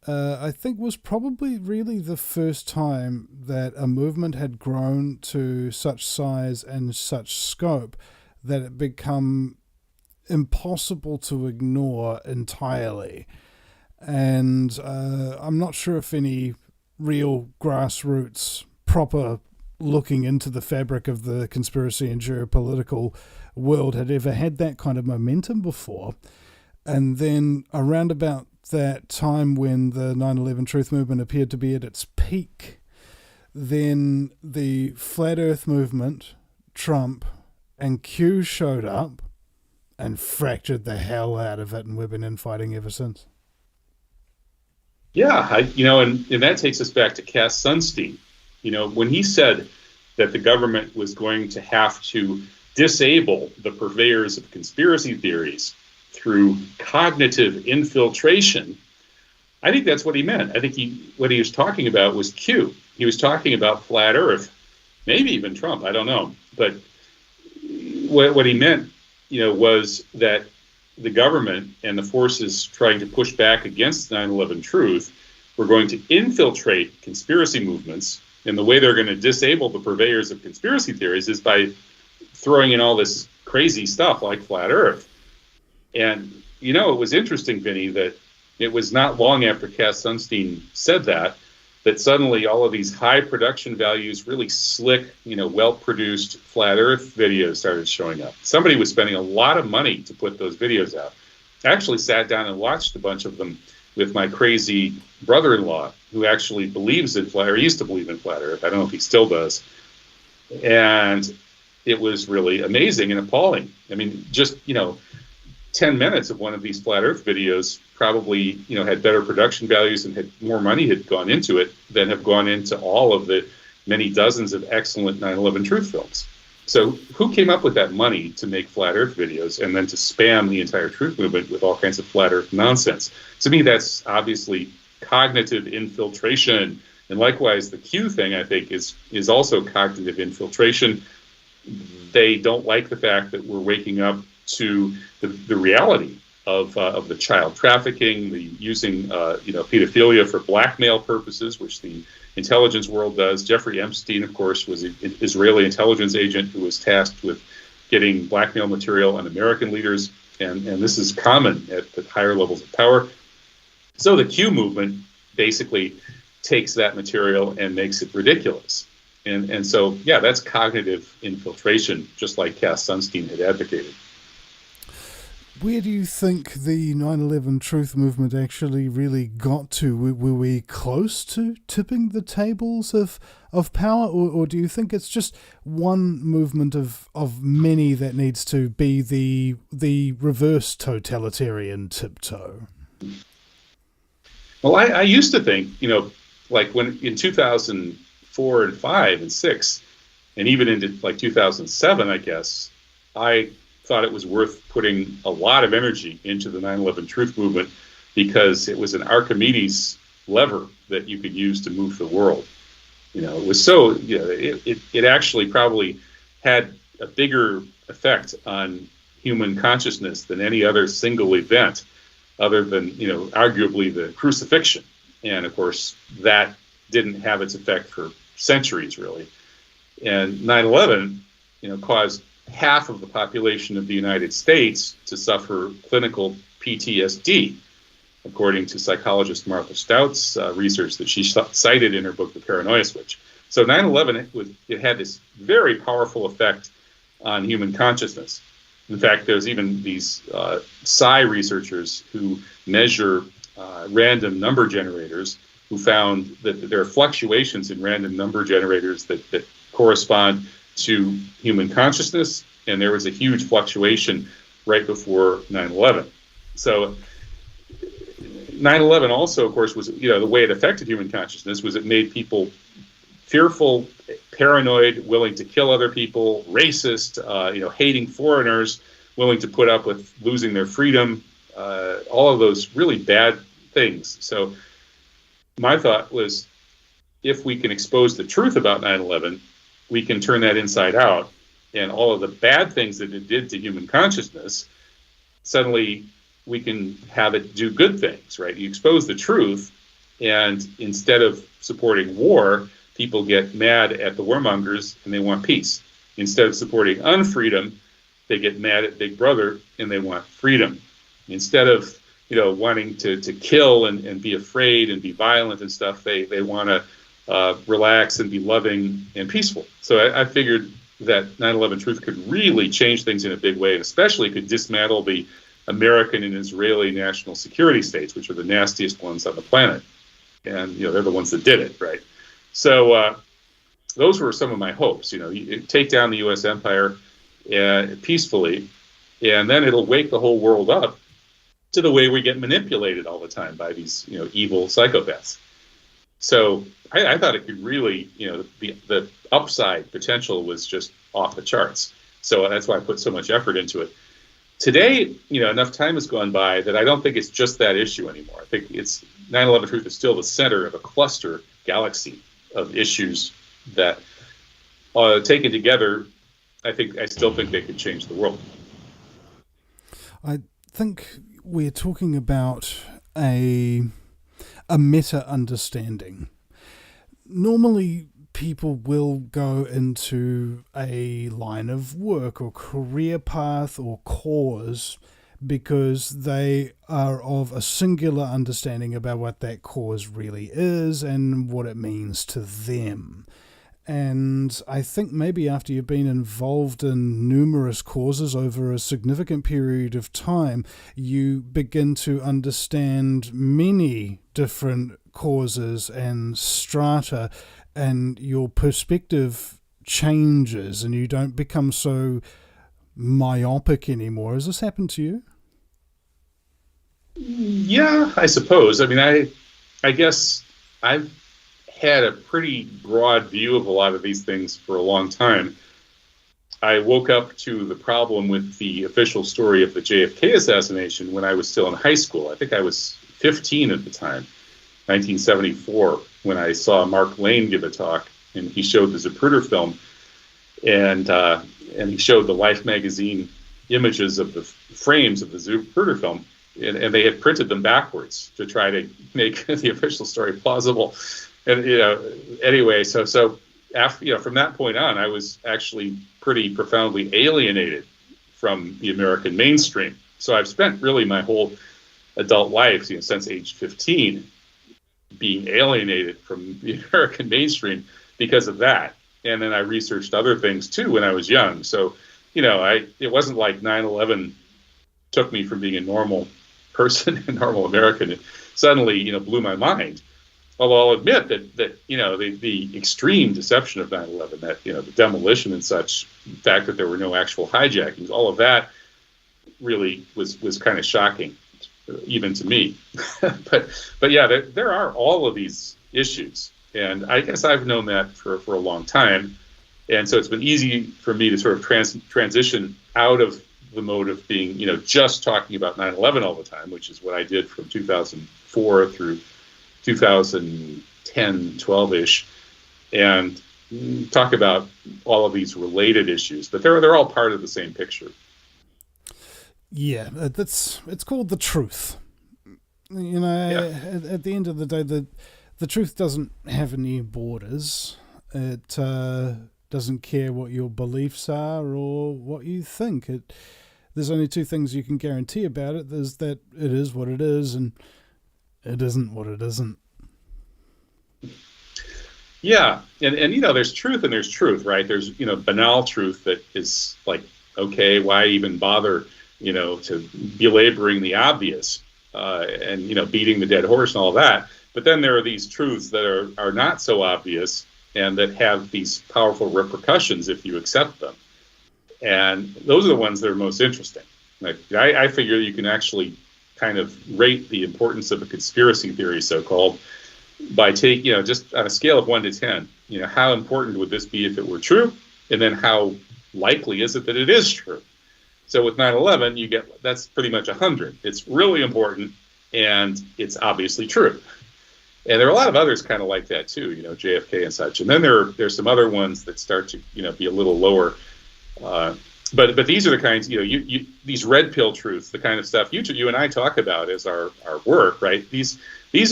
I think was probably really the first time that a movement had grown to such size and such scope that it become impossible to ignore entirely. And I'm not sure if any real grassroots, proper looking into the fabric of the conspiracy and geopolitical world had ever had that kind of momentum before. And then around about that time when the 9/11 truth movement appeared to be at its peak, then the Flat Earth movement, Trump, and Q showed up and fractured the hell out of it, and we've been infighting ever since. Yeah, and that takes us back to Cass Sunstein. When he said that the government was going to have to disable the purveyors of conspiracy theories through cognitive infiltration, I think that's what he meant. I think what he was talking about was Q. He was talking about Flat Earth, maybe even Trump, I don't know. But what he meant, was that the government and the forces trying to push back against 9/11 truth were going to infiltrate conspiracy movements. And the way they're going to disable the purveyors of conspiracy theories is by throwing in all this crazy stuff like Flat Earth. And, it was interesting, Vinny, that it was not long after Cass Sunstein said that suddenly all of these high production values, really slick, well-produced Flat Earth videos started showing up. Somebody was spending a lot of money to put those videos out. I actually sat down and watched a bunch of them with my crazy brother-in-law, who actually believes in Flat Earth, or used to believe in Flat Earth. I don't know if he still does. And it was really amazing and appalling. I mean, just, 10 minutes of one of these Flat Earth videos probably, had better production values and had more money had gone into it than have gone into all of the many dozens of excellent 9/11 truth films. So who came up with that money to make Flat Earth videos and then to spam the entire truth movement with all kinds of Flat Earth nonsense? To me, that's obviously cognitive infiltration. And likewise, the Q thing, I think, is also cognitive infiltration. They don't like the fact that we're waking up to the reality of the child trafficking, the using pedophilia for blackmail purposes, which the intelligence world does. Jeffrey Epstein, of course, was an Israeli intelligence agent who was tasked with getting blackmail material on American leaders, and this is common at higher levels of power. So the Q movement basically takes that material and makes it ridiculous. And so, yeah, that's cognitive infiltration, just like Cass Sunstein had advocated. Where do you think the 9/11 truth movement actually really got to? Were we close to tipping the tables of power, or do you think it's just one movement of many that needs to be the reverse totalitarian tiptoe? Well, I used to think, like when in 2004 and 5 and 6, and even into like 2007, I guess, I thought it was worth putting a lot of energy into the 9/11 truth movement because it was an Archimedes lever that you could use to move the world. It was so, it actually probably had a bigger effect on human consciousness than any other single event other than, arguably the crucifixion. And of course, that didn't have its effect for centuries, really. And 9/11, caused half of the population of the United States to suffer clinical PTSD, according to psychologist Martha Stout's research that she cited in her book, The Paranoia Switch. So 9/11, it had this very powerful effect on human consciousness. In fact, there's even these psi researchers who measure random number generators who found that there are fluctuations in random number generators that correspond to human consciousness, and there was a huge fluctuation right before 9/11. So 9/11 also, of course, was, the way it affected human consciousness was it made people fearful, paranoid, willing to kill other people, racist, hating foreigners, willing to put up with losing their freedom, all of those really bad things. So my thought was, if we can expose the truth about 9/11, we can turn that inside out, and all of the bad things that it did to human consciousness, suddenly we can have it do good things, right? You expose the truth, and instead of supporting war, people get mad at the warmongers and they want peace. Instead of supporting unfreedom, they get mad at Big Brother and they want freedom. Instead of wanting to kill and be afraid and be violent and stuff, they want to relax and be loving and peaceful. So I figured that 9/11 truth could really change things in a big way, and especially could dismantle the American and Israeli national security states, which are the nastiest ones on the planet. And, they're the ones that did it, right? So those were some of my hopes. You take down the U.S. empire peacefully, and then it'll wake the whole world up to the way we get manipulated all the time by these, evil psychopaths. So I thought it could really, the upside potential was just off the charts. So that's why I put so much effort into it. Today, enough time has gone by that I don't think it's just that issue anymore. I think it's 9/11 truth is still the center of a cluster galaxy of issues that, taken together, I still think they could change the world. I think we're talking about a meta understanding. Normally, people will go into a line of work or career path or cause because they are of a singular understanding about what that cause really is and what it means to them. And I think maybe after you've been involved in numerous causes over a significant period of time, you begin to understand many different causes and strata, and your perspective changes and you don't become so myopic anymore. Has this happened to you? Yeah, I suppose. I mean, I guess I've had a pretty broad view of a lot of these things for a long time. I woke up to the problem with the official story of the JFK assassination when I was still in high school. I think I was 15 at the time, 1974, when I saw Mark Lane give a talk, and he showed the Zapruder film, and he showed the Life magazine images of the frames of the Zapruder film, and they had printed them backwards to try to make the official story plausible. And anyway, so after from that point on, I was actually pretty profoundly alienated from the American mainstream. So I've spent really my whole adult life, since age 15, being alienated from the American mainstream because of that. And then I researched other things too when I was young. So, it wasn't like 9/11 took me from being a normal person, a normal American, and suddenly, blew my mind. Although I'll admit that the extreme deception of 9/11, that, the demolition and such, the fact that there were no actual hijackings, all of that really was kind of shocking even to me. but yeah, there are all of these issues, and I guess I've known that for a long time, and so it's been easy for me to sort of transition out of the mode of being, just talking about 9/11 all the time, which is what I did from 2004 through 2010, 12-ish, and talk about all of these related issues, but they're all part of the same picture. Yeah, it's called the truth. At the end of the day, the truth doesn't have any borders. It doesn't care what your beliefs are or what you think. There's only two things you can guarantee about it. There's that it is what it is, and it isn't what it isn't. Yeah, and there's truth and there's truth, right? There's banal truth that is like, okay, why even bother to belaboring the obvious and beating the dead horse and all that. But then there are these truths that are not so obvious and that have these powerful repercussions if you accept them. And those are the ones that are most interesting. Like I figure you can actually kind of rate the importance of a conspiracy theory, so-called, by taking, just on a scale of 1 to 10, how important would this be if it were true? And then how likely is it that it is true? So with 9/11, that's pretty much 100. It's really important, and it's obviously true. And there are a lot of others kind of like that too, JFK and such. And then there's some other ones that start to, be a little lower. But these are the kinds, these red pill truths, the kind of stuff you and I talk about as our work, right? These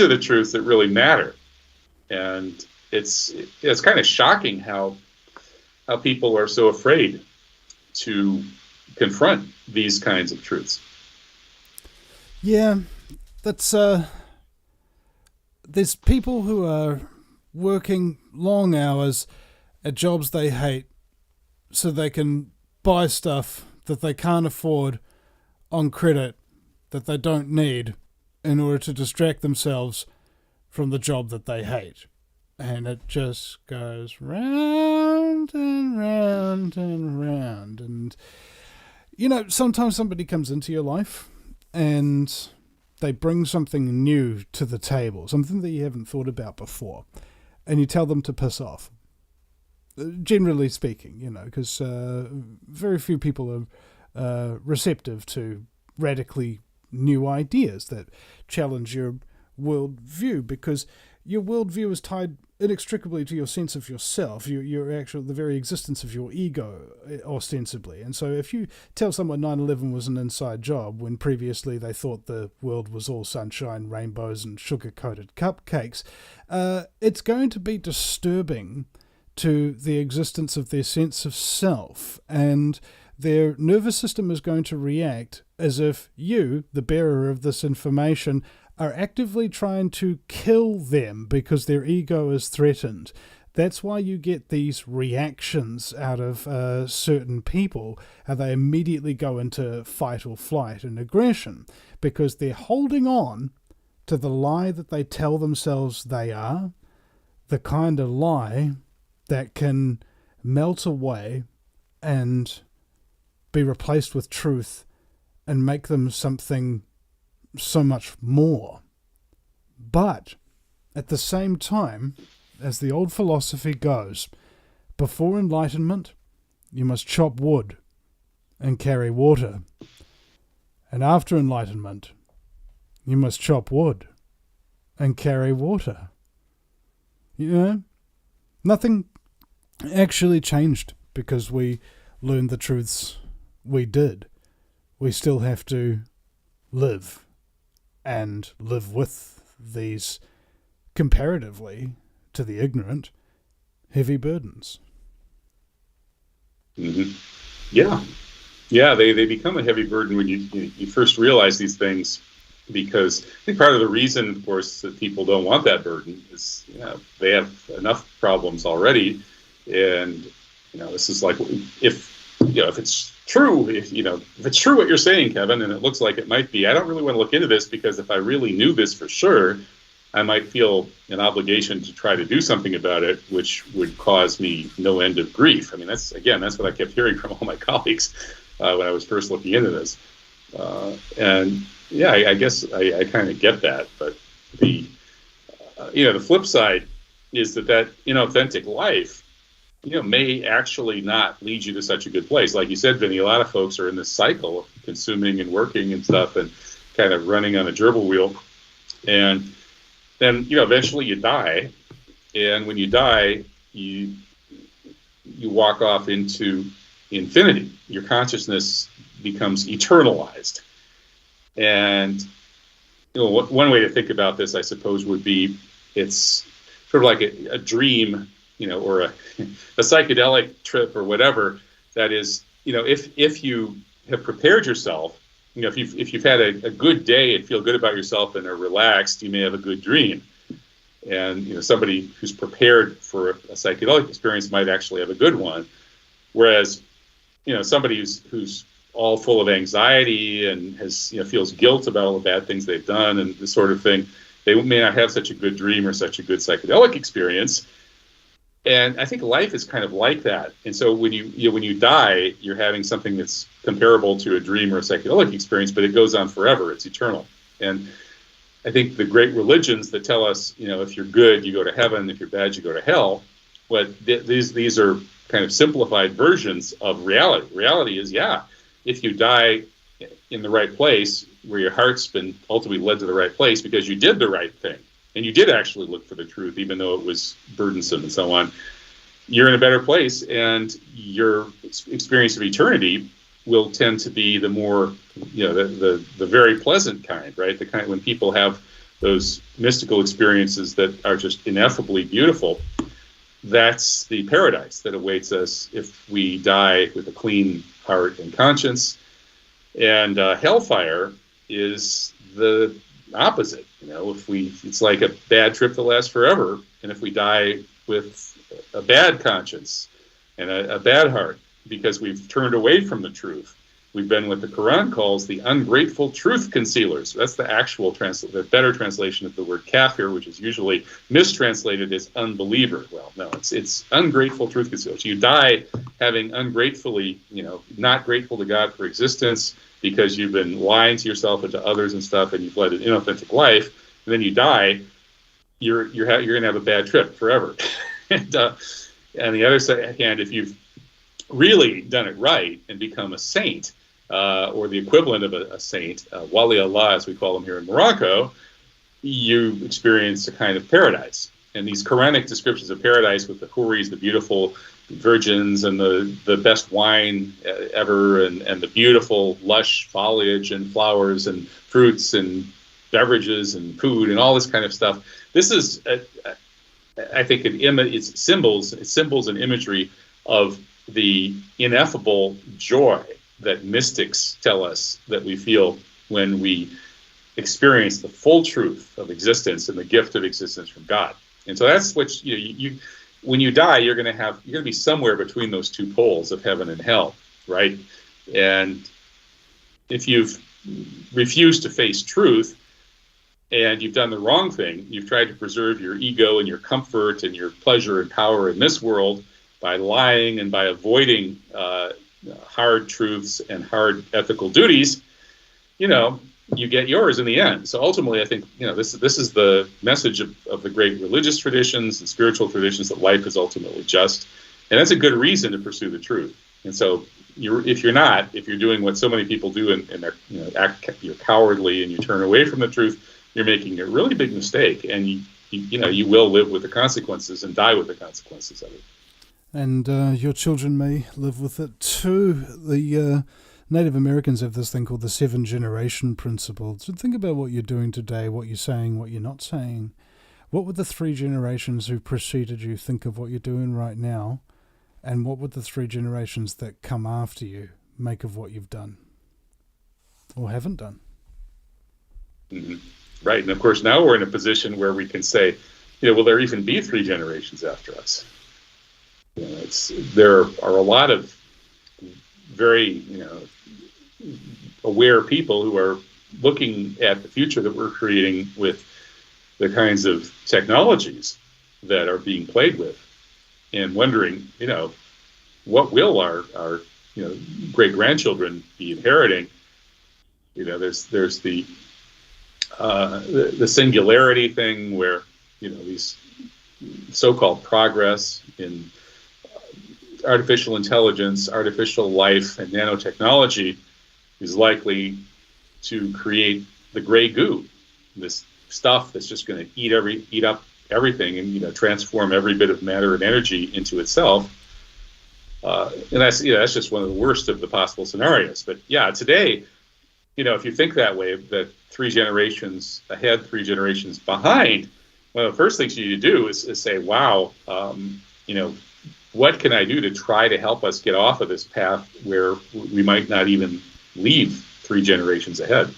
are the truths that really matter. And it's kind of shocking how people are so afraid to confront these kinds of truths. Yeah, that's there's people who are working long hours at jobs they hate so they can buy stuff that they can't afford on credit that they don't need in order to distract themselves from the job that they hate. And it just goes round and round and round. And, sometimes somebody comes into your life and they bring something new to the table, something that you haven't thought about before, and you tell them to piss off. Generally speaking, because very few people are receptive to radically new ideas that challenge your worldview, because your worldview is tied inextricably to your sense of yourself, the very existence of your ego, ostensibly. And so if you tell someone 9/11 was an inside job when previously they thought the world was all sunshine, rainbows, and sugar-coated cupcakes, it's going to be disturbing to the existence of their sense of self, and their nervous system is going to react as if you, the bearer of this information, are actively trying to kill them because their ego is threatened. That's why you get these reactions out of certain people, how they immediately go into fight or flight and aggression, because they're holding on to the lie that they tell themselves they are, the kind of lie that can melt away and be replaced with truth and make them something so much more. But at the same time, as the old philosophy goes, before enlightenment, you must chop wood and carry water. And after enlightenment, you must chop wood and carry water. Nothing actually changed because we learned the truths we did. We still have to live and live with these, comparatively to the ignorant, heavy burdens. Mm-hmm. Yeah, they become a heavy burden when you first realize these things, because I think part of the reason, of course, that people don't want that burden is they have enough problems already, and this is like if it's true, if it's true what you're saying, Kevin, and it looks like it might be, I don't really want to look into this, because if I really knew this for sure, I might feel an obligation to try to do something about it, which would cause me no end of grief. I mean, that's what I kept hearing from all my colleagues when I was first looking into this. And Yeah, I guess I kind of get that, but the the flip side is that inauthentic life, may actually not lead you to such a good place. Like you said, Vinny, a lot of folks are in this cycle of consuming and working and stuff, and kind of running on a gerbil wheel, and then eventually you die, and when you die, you walk off into infinity. Your consciousness becomes eternalized. And one way to think about this, I suppose, would be it's sort of like a dream, or a psychedelic trip or whatever. That is, if you have prepared yourself, if you've had a good day and feel good about yourself and are relaxed, you may have a good dream. And somebody who's prepared for a psychedelic experience might actually have a good one. Whereas, somebody who's all full of anxiety and has feels guilt about all the bad things they've done and this sort of thing, they may not have such a good dream or such a good psychedelic experience. And I think life is kind of like that. And so when you die, you're having something that's comparable to a dream or a psychedelic experience, but it goes on forever. It's eternal. And I think the great religions that tell us, if you're good, you go to heaven. If you're bad, you go to hell. But these are kind of simplified versions of reality. Reality is, if you die in the right place, where your heart's been ultimately led to the right place because you did the right thing, and you did actually look for the truth, even though it was burdensome and so on, you're in a better place, and your experience of eternity will tend to be the more, the very pleasant kind, right? The kind when people have those mystical experiences that are just ineffably beautiful. That's the paradise that awaits us if we die with a clean heart and conscience. And hellfire is the opposite. It's like a bad trip that lasts forever. And if we die with a bad conscience and a bad heart because we've turned away from the truth, we've been what the Quran calls the ungrateful truth concealers. That's the actual the better translation of the word kafir, which is usually mistranslated as unbeliever. Well, no, it's ungrateful truth concealers. You die having ungratefully, not grateful to God for existence because you've been lying to yourself and to others and stuff, and you've led an inauthentic life. And then you die, you're going to have a bad trip forever. And on the other hand, if you've really done it right and become a saint, or the equivalent of a saint, Wali Allah, as we call them here in Morocco, you experience a kind of paradise. And these Quranic descriptions of paradise with the houris, the beautiful virgins, and the best wine ever, and the beautiful lush foliage and flowers and fruits and beverages and food and all this kind of stuff. This is, I think, it's symbols and imagery of the ineffable joy that mystics tell us that we feel when we experience the full truth of existence and the gift of existence from God. And so that's what you when you die, you're going to be somewhere between those two poles of heaven and hell, right? And if you've refused to face truth and you've done the wrong thing, you've tried to preserve your ego and your comfort and your pleasure and power in this world by lying and by avoiding hard truths and hard ethical duties, you get yours in the end. So ultimately, I think, this is the message of the great religious traditions and spiritual traditions, that life is ultimately just. And that's a good reason to pursue the truth. And so if you're doing what so many people do and you're cowardly and you turn away from the truth, you're making a really big mistake. And you will live with the consequences and die with the consequences of it. And your children may live with it too. The Native Americans have this thing called the 7-generation principle. So think about what you're doing today, what you're saying, what you're not saying. What would the 3 generations who preceded you think of what you're doing right now? And what would the 3 generations that come after you make of what you've done or haven't done? Mm-hmm. Right. And of course, now we're in a position where we can say, will there even be 3 generations after us? There are a lot of very, aware people who are looking at the future that we're creating with the kinds of technologies that are being played with, and wondering, what will our great grandchildren be inheriting? There's the singularity thing where, these so-called progress in artificial intelligence, artificial life, and nanotechnology is likely to create the gray goo, this stuff that's just going to eat up everything and transform every bit of matter and energy into itself. And that's just one of the worst of the possible scenarios. But yeah, today, if you think that way, that 3 generations ahead, 3 generations behind, one of the first things you need to do is say, wow, what can I do to try to help us get off of this path where we might not even leave 3 generations ahead?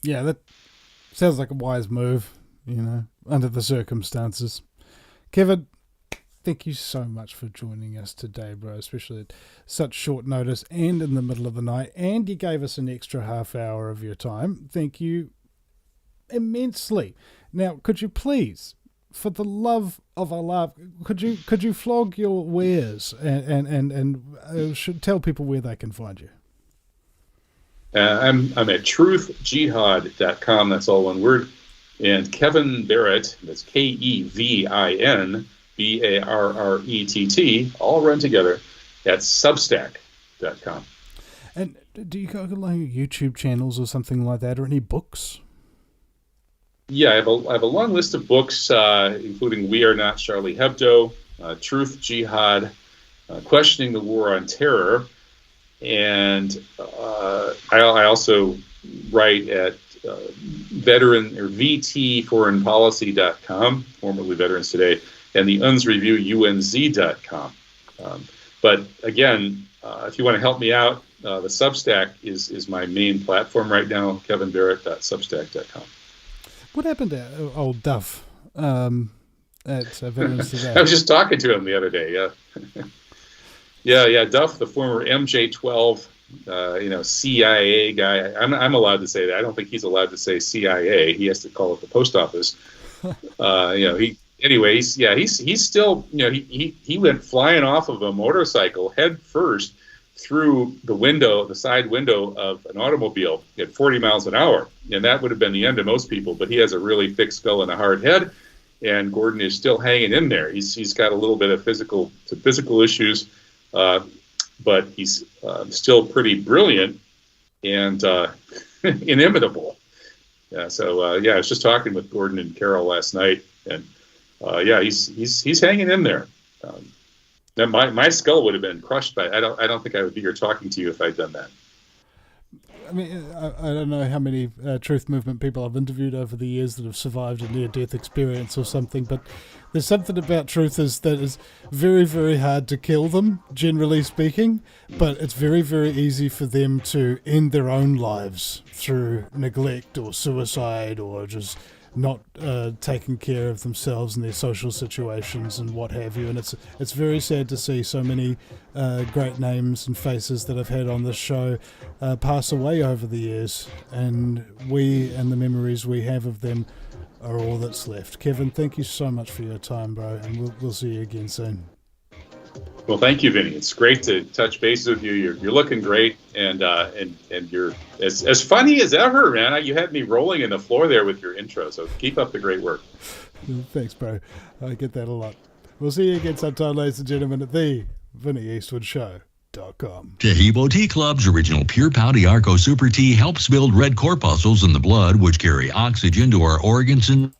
Yeah, that sounds like a wise move, under the circumstances. Kevin, thank you so much for joining us today, bro, especially at such short notice and in the middle of the night. And you gave us an extra half hour of your time. Thank you immensely. Now, could you please, for the love of Allah, could you flog your wares and should tell people where they can find you? I'm at truthjihad.com. That's all one word. And Kevin Barrett, that's KEVIN BARRETT, all run together, at substack.com. And do you got like YouTube channels or something like that, or any books? Yeah, I have a long list of books, including We Are Not Charlie Hebdo, Truth Jihad, Questioning the War on Terror, and I also write at VTForeignPolicy.com, formerly Veterans Today, and the UNS Review, UNZ.com. But again, if you want to help me out, the Substack is my main platform right now, kevinbarrett.substack.com. What happened to old Duff at Veterans Today? I was just talking to him the other day, yeah. Yeah, Duff, the former MJ-12, CIA guy. I'm allowed to say that. I don't think he's allowed to say CIA. He has to call it the post office. He's still, he went flying off of a motorcycle head first through the side window of an automobile at 40 miles an hour. And that would have been the end of most people, but he has a really thick skull and a hard head. And Gordon is still hanging in there. He's got a little bit of physical issues, but he's still pretty brilliant and inimitable. Yeah. So I was just talking with Gordon and Carol last night, and he's hanging in there. Now my skull would have been crushed by. I don't think I would be here talking to you if I'd done that. I mean, I don't know how many truth movement people I've interviewed over the years that have survived a near-death experience or something, but there's something about truthers that is very, very hard to kill them, generally speaking, but it's very, very easy for them to end their own lives through neglect or suicide or just not taking care of themselves and their social situations and what have you. And it's very sad to see so many great names and faces that I've had on this show pass away over the years, and we and the memories we have of them are all that's left. Kevin, thank you so much for your time, bro, and we'll see you again soon. Well, thank you, Vinny. It's great to touch base with you. You're looking great, and you're as funny as ever, man. You had me rolling in the floor there with your intro, so keep up the great work. Thanks, bro. I get that a lot. We'll see you again sometime, ladies and gentlemen, at the Vinny Eastwood Show.com. Tehibo Tea Club's original Pure Pouty Arco Super Tea helps build red corpuscles in the blood, which carry oxygen to our organs and